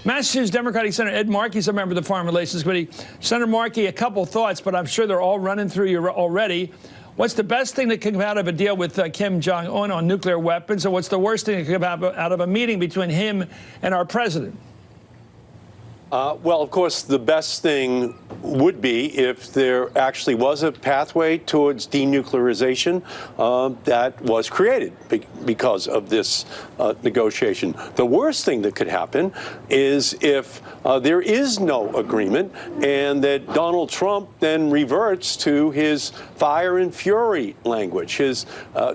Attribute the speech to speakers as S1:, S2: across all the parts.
S1: Massachusetts Democratic Senator Ed Markey is a member of the Foreign Relations Committee. Senator Markey, a couple thoughts, but I'm sure they're all running through you already. What's the best thing that can come out of a deal with Kim Jong-un on nuclear weapons, and what's the worst thing that can come out of a meeting between him and our president?
S2: Well, of course, the best thing would be if there actually was a pathway towards denuclearization that was created because of this negotiation. The worst thing that could happen is if there is no agreement and that Donald Trump then reverts to his fire and fury language, his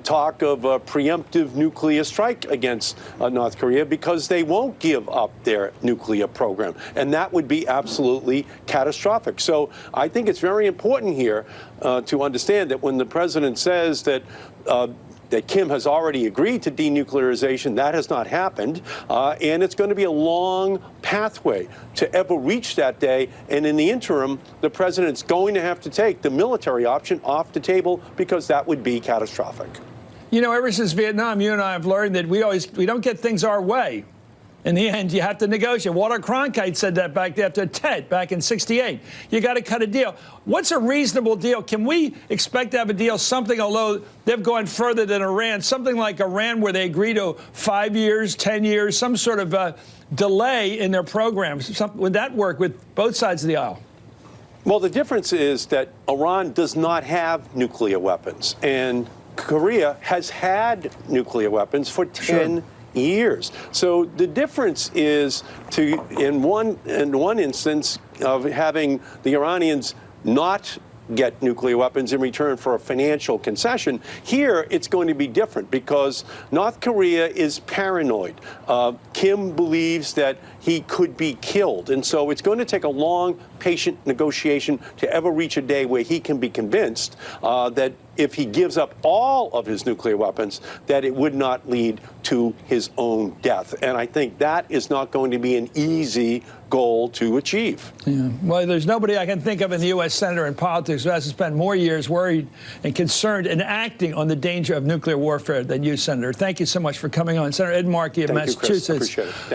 S2: talk of a preemptive nuclear strike against North Korea because they won't give up their nuclear program. And that would be absolutely catastrophic. So I think it's very important here to understand that when the president says that that Kim has already agreed to denuclearization, that has not happened, and it's going to be a long pathway to ever reach that day. And in the interim, the president's going to have to take the military option off the table because that would be catastrophic.
S1: You know, ever since Vietnam, you and I have learned that we don't get things our way. In the end, you have to negotiate. Walter Cronkite said that back after Tet, back in '68. You got to cut a deal. What's a reasonable deal? Can we expect to have a deal, something, although they've gone further than Iran, something like Iran where they agree to 5 years, 10 years, some sort of delay in their programs? Would that work with both sides of the aisle?
S2: Well, the difference is that Iran does not have nuclear weapons, and Korea has had nuclear weapons for 10 years. So the difference is in one instance of having the Iranians not get nuclear weapons in return for a financial concession. Here, it's going to be different because North Korea is paranoid. Kim believes that he could be killed. And so it's going to take a long, patient negotiation to ever reach a day where he can be convinced that if he gives up all of his nuclear weapons, that it would not lead to his own death. And I think that is not going to be an easy goal to achieve.
S1: Yeah. Well, there's nobody I can think of in the U.S. Senate or in politics who has to spend more years worried and concerned and acting on the danger of nuclear warfare than you, Senator. Thank you so much for coming on. Senator Ed Markey of Massachusetts.
S2: Chris. Appreciate it. Thank you.